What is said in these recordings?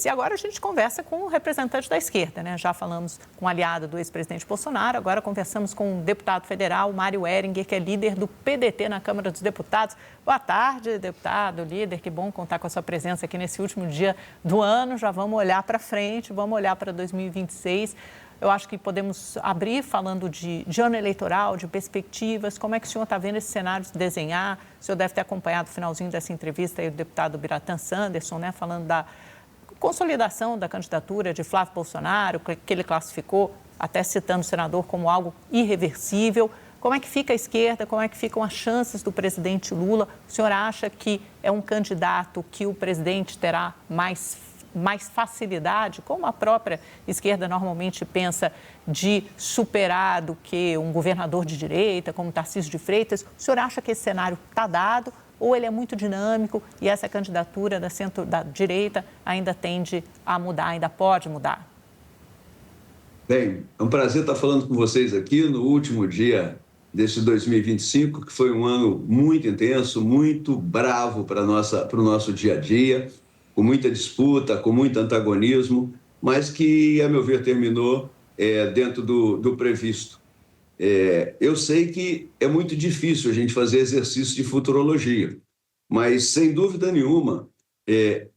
E agora a gente conversa com o representante da esquerda, né? Já falamos com o aliado do ex-presidente Bolsonaro, agora conversamos com o deputado federal Mário Heringer, que é líder do PDT na Câmara dos Deputados. Boa tarde, deputado, líder, que bom contar com a sua presença aqui nesse último dia do ano. Já vamos olhar para frente, vamos olhar para 2026. Eu acho que podemos abrir falando de ano eleitoral, de perspectivas. Como é que o senhor está vendo esse cenário se desenhar? O senhor deve ter acompanhado o finalzinho dessa entrevista aí do deputado Biratan Sanderson, né? Falando da consolidação da candidatura de Flávio Bolsonaro, que ele classificou, até citando o senador, como algo irreversível. Como é que fica a esquerda? Como é que ficam as chances do presidente Lula? O senhor acha que é um candidato que o presidente terá mais facilidade, como a própria esquerda normalmente pensa, de superar do que um governador de direita, como Tarcísio de Freitas? O senhor acha que esse cenário está dado ou ele é muito dinâmico e essa candidatura da direita ainda tende a mudar, ainda pode mudar? Bem, é um prazer estar falando com vocês aqui no último dia desse 2025, que foi um ano muito intenso, muito bravo para o nosso dia a dia, com muita disputa, com muito antagonismo, mas que, a meu ver, terminou dentro do previsto. Eu sei que é muito difícil a gente fazer exercício de futurologia, mas, sem dúvida nenhuma,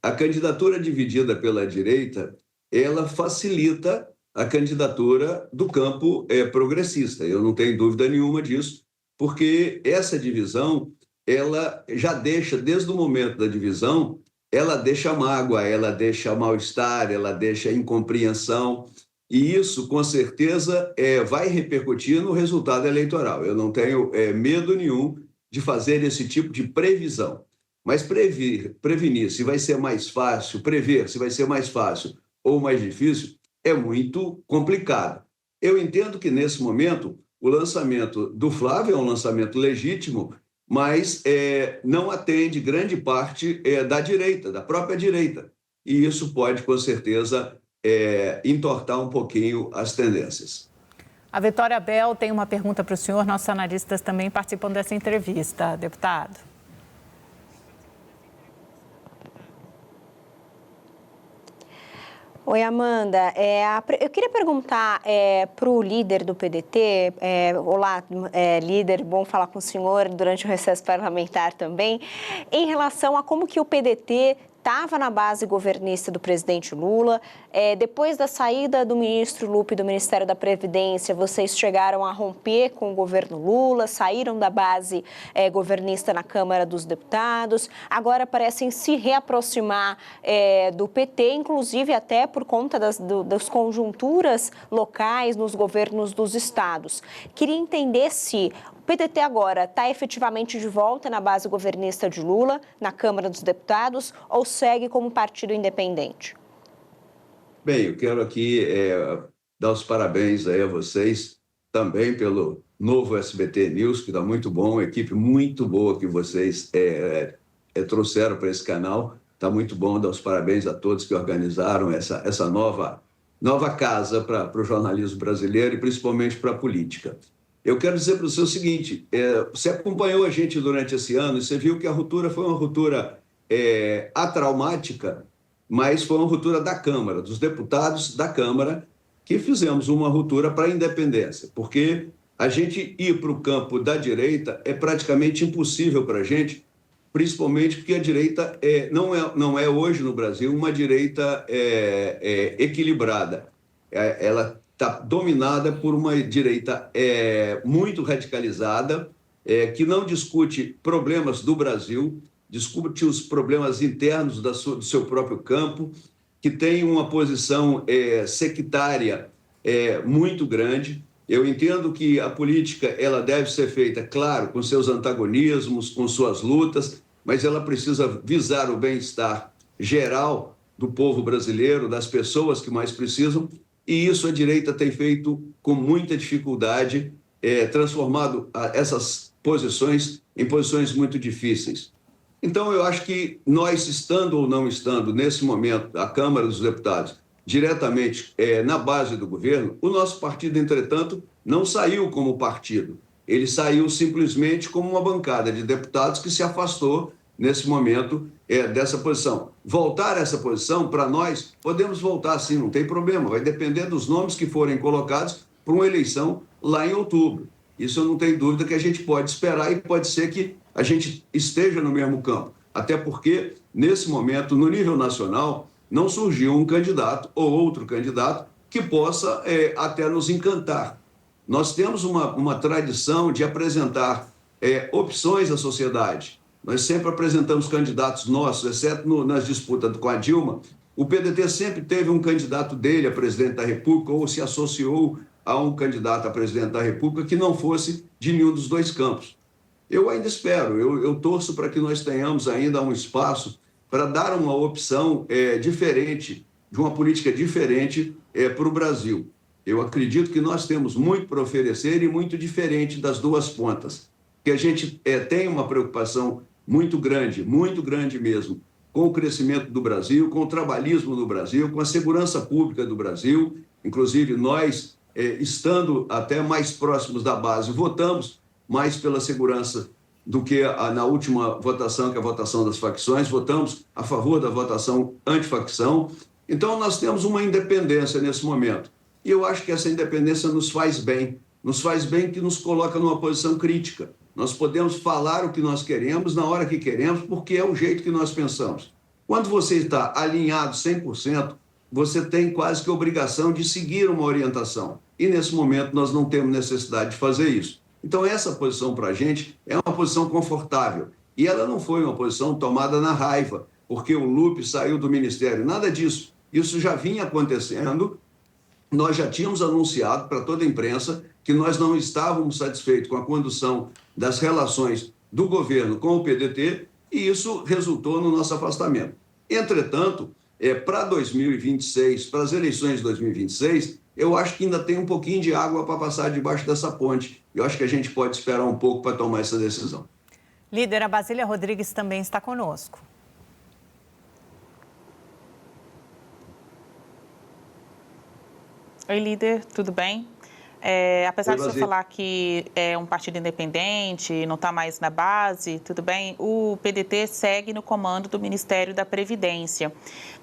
a candidatura dividida pela direita, ela facilita a candidatura do campo progressista. Eu não tenho dúvida nenhuma disso, porque essa divisão, ela já deixa, desde o momento da divisão, ela deixa mágoa, ela deixa mal-estar, ela deixa incompreensão, e isso, com certeza, vai repercutir no resultado eleitoral. Eu não tenho medo nenhum de fazer esse tipo de previsão. Mas prevenir se vai ser mais fácil, prever se vai ser mais fácil ou mais difícil, é muito complicado. Eu entendo que, nesse momento, o lançamento do Flávio é um lançamento legítimo, mas não atende grande parte da direita, da própria direita. E isso pode, com certeza, entortar um pouquinho as tendências. A Vitória Bel tem uma pergunta para o senhor. Nossos analistas também participam dessa entrevista, deputado. Oi, Amanda. Eu queria perguntar para o líder do PDT, olá, líder, bom falar com o senhor durante o recesso parlamentar também, em relação a como que o PDT estava na base governista do presidente Lula. Depois da saída do ministro Lupe do Ministério da Previdência, vocês chegaram a romper com o governo Lula, saíram da base governista na Câmara dos Deputados, agora parecem se reaproximar do PT, inclusive até por conta das conjunturas locais nos governos dos estados. Queria entender se o PDT agora está efetivamente de volta na base governista de Lula, na Câmara dos Deputados, ou segue como partido independente? Bem, eu quero aqui dar os parabéns aí a vocês, também pelo novo SBT News, que está muito bom, uma equipe muito boa que vocês trouxeram para esse canal. Está muito bom, dar os parabéns a todos que organizaram essa nova casa para o jornalismo brasileiro e principalmente para a política. Eu quero dizer para você o seguinte, você acompanhou a gente durante esse ano e você viu que a ruptura foi uma ruptura atraumática, mas foi uma ruptura da Câmara, dos deputados da Câmara, que fizemos uma ruptura para a independência, porque a gente ir para o campo da direita é praticamente impossível para a gente, principalmente porque a direita não é hoje no Brasil uma direita equilibrada. Ela está dominada por uma direita muito radicalizada, que não discute problemas do Brasil, discute os problemas internos do seu próprio campo, que tem uma posição sectária muito grande. Eu entendo que a política ela deve ser feita, claro, com seus antagonismos, com suas lutas, mas ela precisa visar o bem-estar geral do povo brasileiro, das pessoas que mais precisam, e isso a direita tem feito com muita dificuldade, transformado essas posições em posições muito difíceis. Então, eu acho que nós, estando ou não estando, nesse momento, a Câmara dos Deputados, diretamente na base do governo, o nosso partido, entretanto, não saiu como partido. Ele saiu simplesmente como uma bancada de deputados que se afastou, nesse momento, dessa posição. Voltar a essa posição, para nós, podemos voltar sim, não tem problema. Vai depender dos nomes que forem colocados para uma eleição lá em outubro. Isso eu não tenho dúvida que a gente pode esperar e pode ser que a gente esteja no mesmo campo. Até porque, nesse momento, no nível nacional, não surgiu um candidato ou outro candidato que possa até nos encantar. Nós temos uma tradição de apresentar opções à sociedade. Nós sempre apresentamos candidatos nossos, exceto nas disputas com a Dilma. O PDT sempre teve um candidato dele a presidente da República ou se associou a um candidato a presidente da República que não fosse de nenhum dos dois campos. Eu ainda espero, eu torço para que nós tenhamos ainda um espaço para dar uma opção diferente, de uma política diferente para o Brasil. Eu acredito que nós temos muito para oferecer e muito diferente das duas pontas. Que a gente tem uma preocupação muito grande mesmo, com o crescimento do Brasil, com o trabalhismo no Brasil, com a segurança pública do Brasil. Inclusive, nós, estando até mais próximos da base, votamos mais pela segurança do que na última votação, que é a votação das facções, votamos a favor da votação antifacção. Então, nós temos uma independência nesse momento. E eu acho que essa independência nos faz bem que nos coloca numa posição crítica. Nós podemos falar o que nós queremos, na hora que queremos, porque é o jeito que nós pensamos. Quando você está alinhado 100%, você tem quase que obrigação de seguir uma orientação. E, nesse momento, nós não temos necessidade de fazer isso. Então, essa posição para a gente é uma posição confortável. E ela não foi uma posição tomada na raiva, porque o Lupe saiu do Ministério. Nada disso. Isso já vinha acontecendo. Nós já tínhamos anunciado para toda a imprensa que nós não estávamos satisfeitos com a condução das relações do governo com o PDT e isso resultou no nosso afastamento. Entretanto, para 2026, para as eleições de 2026, eu acho que ainda tem um pouquinho de água para passar debaixo dessa ponte. Eu acho que a gente pode esperar um pouco para tomar essa decisão. Líder, a Basília Rodrigues também está conosco. Oi, líder, tudo bem? Apesar de você falar que é um partido independente, não está mais na base, tudo bem, o PDT segue no comando do Ministério da Previdência.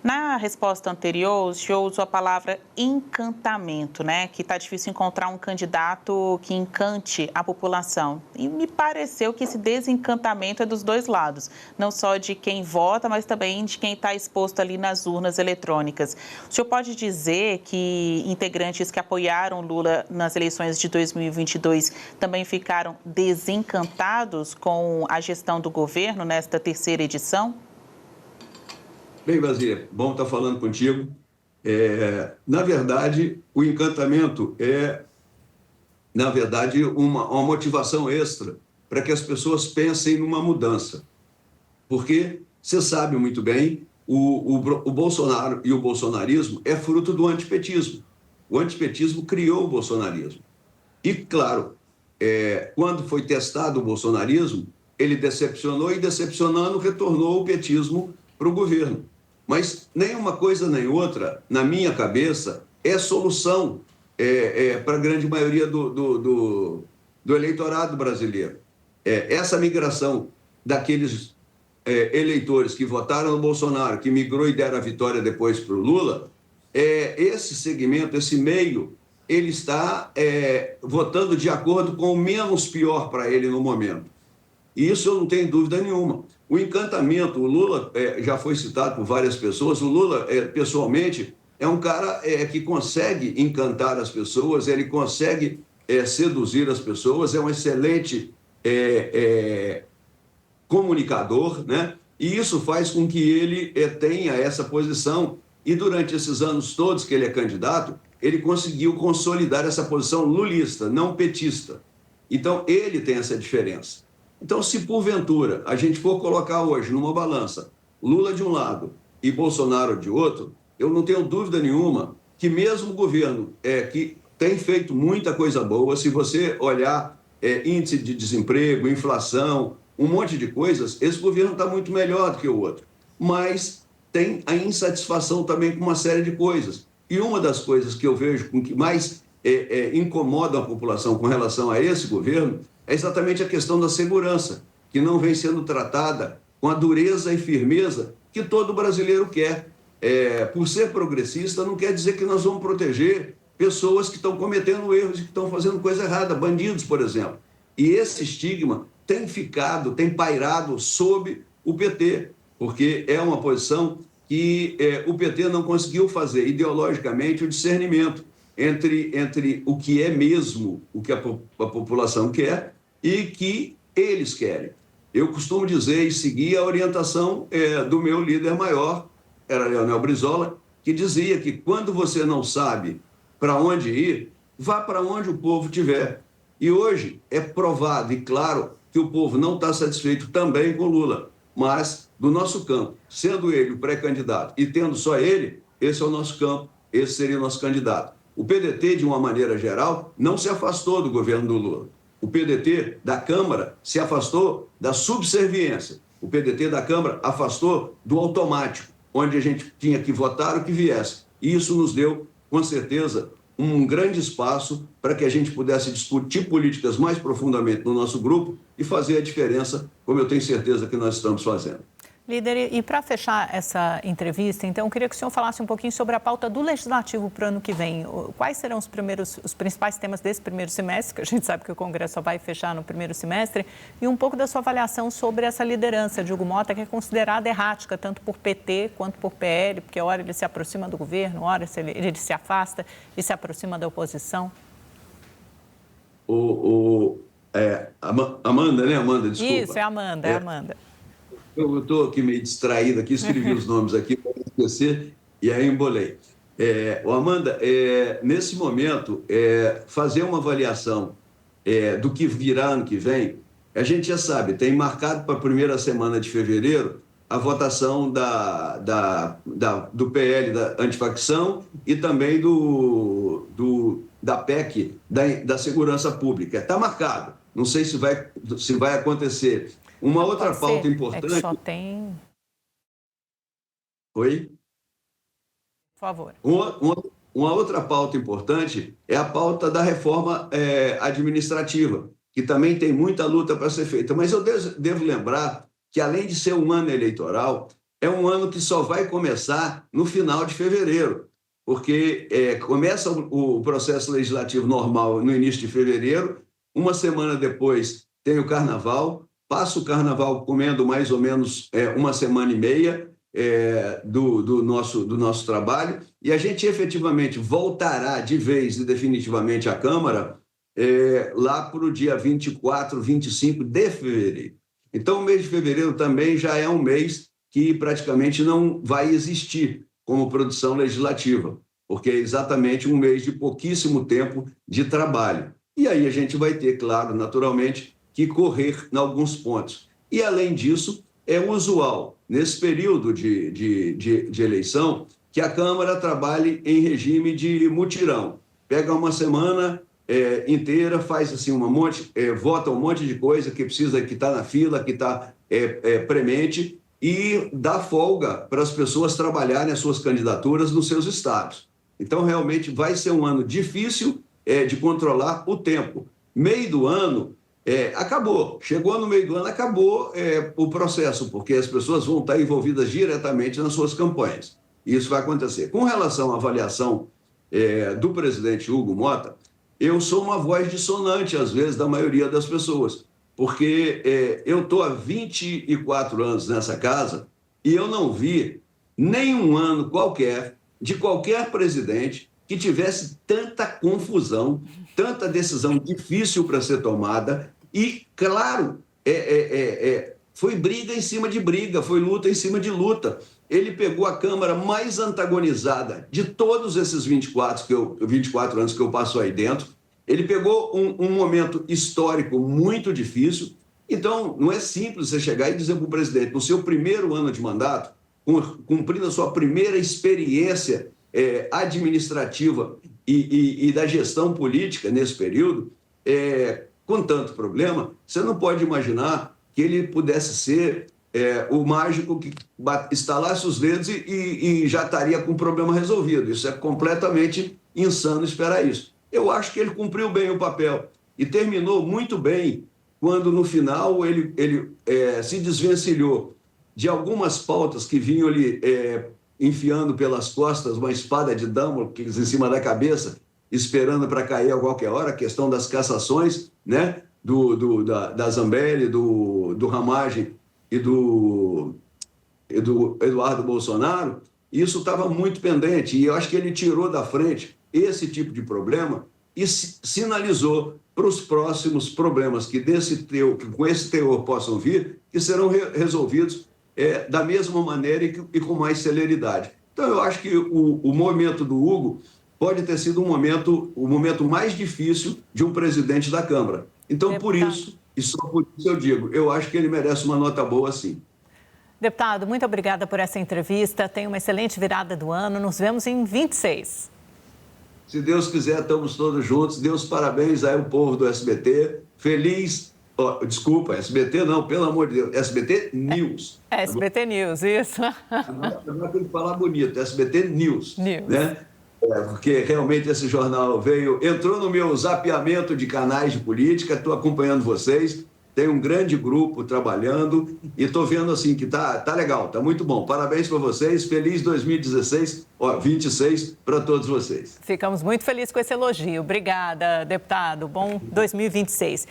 Na resposta anterior, o senhor usou a palavra encantamento, né? Que está difícil encontrar um candidato que encante a população. E me pareceu que esse desencantamento é dos dois lados, não só de quem vota, mas também de quem está exposto ali nas urnas eletrônicas. O senhor pode dizer que integrantes que apoiaram Lula nas eleições de 2022 também ficaram desencantados com a gestão do governo nesta terceira edição? Bem, Basília, bom estar falando contigo. Na verdade, o encantamento é, na verdade, uma motivação extra para que as pessoas pensem numa mudança. Porque, você sabe muito bem, o Bolsonaro e o bolsonarismo é fruto do antipetismo. O antipetismo criou o bolsonarismo. E, claro, quando foi testado o bolsonarismo, ele decepcionou e, decepcionando, retornou o petismo para o governo. Mas nem uma coisa nem outra, na minha cabeça, é solução para a grande maioria do eleitorado brasileiro. Essa migração daqueles eleitores que votaram no Bolsonaro, que migrou e deram a vitória depois para o Lula, esse segmento, esse meio, ele está votando de acordo com o menos pior para ele no momento. E isso eu não tenho dúvida nenhuma. O encantamento, o Lula, já foi citado por várias pessoas, o Lula, pessoalmente, é um cara que consegue encantar as pessoas, ele consegue seduzir as pessoas, é um excelente comunicador, né? E isso faz com que ele tenha essa posição. E durante esses anos todos que ele é candidato, ele conseguiu consolidar essa posição lulista, não petista. Então, ele tem essa diferença. Então, se porventura a gente for colocar hoje numa balança Lula de um lado e Bolsonaro de outro, eu não tenho dúvida nenhuma que mesmo o governo que tem feito muita coisa boa, se você olhar índice de desemprego, inflação, um monte de coisas, esse governo está muito melhor do que o outro. Mas tem a insatisfação também com uma série de coisas. E uma das coisas que eu vejo com que mais incomoda a população com relação a esse governo é exatamente a questão da segurança, que não vem sendo tratada com a dureza e firmeza que todo brasileiro quer. Por ser progressista, não quer dizer que nós vamos proteger pessoas que estão cometendo erros e que estão fazendo coisa errada, bandidos, por exemplo. E esse estigma tem pairado sob o PT, porque é uma posição que o PT não conseguiu fazer ideologicamente o discernimento entre o que é mesmo o que a população quer e que eles querem. Eu costumo dizer e seguir a orientação do meu líder maior, era Leonel Brizola, que dizia que quando você não sabe para onde ir, vá para onde o povo estiver. E hoje é provado e claro que o povo não está satisfeito também com Lula, mas do nosso campo, sendo ele o pré-candidato e tendo só ele, esse é o nosso campo, esse seria o nosso candidato. O PDT, de uma maneira geral, não se afastou do governo do Lula. O PDT da Câmara se afastou da subserviência. O PDT da Câmara afastou do automático, onde a gente tinha que votar o que viesse. E isso nos deu, com certeza, um grande espaço para que a gente pudesse discutir políticas mais profundamente no nosso grupo e fazer a diferença, como eu tenho certeza que nós estamos fazendo. Líder, e para fechar essa entrevista, então, eu queria que o senhor falasse um pouquinho sobre a pauta do Legislativo para o ano que vem. Quais serão os principais temas desse primeiro semestre, que a gente sabe que o Congresso só vai fechar no primeiro semestre, e um pouco da sua avaliação sobre essa liderança de Hugo Motta, que é considerada errática, tanto por PT quanto por PL, porque hora ele se aproxima do governo, hora ele se afasta e se aproxima da oposição. Amanda, né, Amanda? Desculpa. Isso, é Amanda. Eu estou aqui meio distraído, aqui, escrevi os nomes aqui para não esquecer, e aí embolei. Amanda, nesse momento, fazer uma avaliação do que virá ano que vem, a gente já sabe, tem marcado para a primeira semana de fevereiro a votação do PL da antifacção e também da PEC da segurança pública. Está marcado, não sei se vai acontecer. Uma outra pauta importante... É que só tem... Oi? Por favor. Uma outra pauta importante é a pauta da reforma administrativa, que também tem muita luta para ser feita. Mas eu devo lembrar que, além de ser um ano eleitoral, é um ano que só vai começar no final de fevereiro, porque começa o processo legislativo normal no início de fevereiro, uma semana depois tem o Carnaval, passa o Carnaval comendo mais ou menos uma semana e meia do nosso trabalho, e a gente efetivamente voltará de vez e definitivamente à Câmara lá para o dia 24, 25 de fevereiro. Então, o mês de fevereiro também já é um mês que praticamente não vai existir como produção legislativa, porque é exatamente um mês de pouquíssimo tempo de trabalho. E aí a gente vai ter, claro, naturalmente, que correr em alguns pontos. E, além disso, é usual, nesse período de eleição, que a Câmara trabalhe em regime de mutirão. Pega uma semana inteira, faz assim vota um monte de coisa que precisa, que está na fila, que está premente, e dá folga para as pessoas trabalharem as suas candidaturas nos seus estados. Então, realmente, vai ser um ano difícil de controlar o tempo. Meio do ano, acabou. Chegou no meio do ano, acabou o processo, porque as pessoas vão estar envolvidas diretamente nas suas campanhas. Isso vai acontecer. Com relação à avaliação do presidente Hugo Motta, eu sou uma voz dissonante, às vezes, da maioria das pessoas, porque eu estou há 24 anos nessa casa e eu não vi nenhum ano qualquer de qualquer presidente que tivesse tanta confusão, tanta decisão difícil para ser tomada e, claro, foi briga em cima de briga, foi luta em cima de luta. Ele pegou a Câmara mais antagonizada de todos esses 24 anos que eu passo aí dentro. Ele pegou um momento histórico muito difícil. Então, não é simples você chegar e dizer para o presidente, no seu primeiro ano de mandato, cumprindo a sua primeira experiência administrativa e da gestão política nesse período, com tanto problema, você não pode imaginar que ele pudesse ser o mágico que estalasse os dedos e já estaria com o problema resolvido. Isso é completamente insano esperar isso. Eu acho que ele cumpriu bem o papel e terminou muito bem quando, no final, ele se desvencilhou de algumas pautas que vinham ali enfiando pelas costas uma espada de Damocles em cima da cabeça, esperando para cair a qualquer hora, a questão das cassações, né? Da Zambelli, do Ramagem e do Eduardo Bolsonaro, isso estava muito pendente, e eu acho que ele tirou da frente esse tipo de problema e sinalizou para os próximos problemas que com esse teor possam vir, que serão resolvidos da mesma maneira e com mais celeridade. Então, eu acho que o momento do Hugo pode ter sido o momento mais difícil de um presidente da Câmara. Então, por isso, e só por isso eu digo, eu acho que ele merece uma nota boa, sim. Deputado, muito obrigada por essa entrevista. Tenha uma excelente virada do ano. Nos vemos em 26. Se Deus quiser, estamos todos juntos. Deus parabéns aí ao povo do SBT. Feliz... desculpa, SBT não, pelo amor de Deus. SBT News. SBT News, isso. Agora tem que falar bonito. SBT News. News. Né? Porque realmente esse jornal entrou no meu zapeamento de canais de política. Estou acompanhando vocês. Tem um grande grupo trabalhando e estou vendo assim que tá legal, tá muito bom. Parabéns para vocês, feliz 2016, 26 para todos vocês. Ficamos muito felizes com esse elogio. Obrigada, deputado. Bom 2026.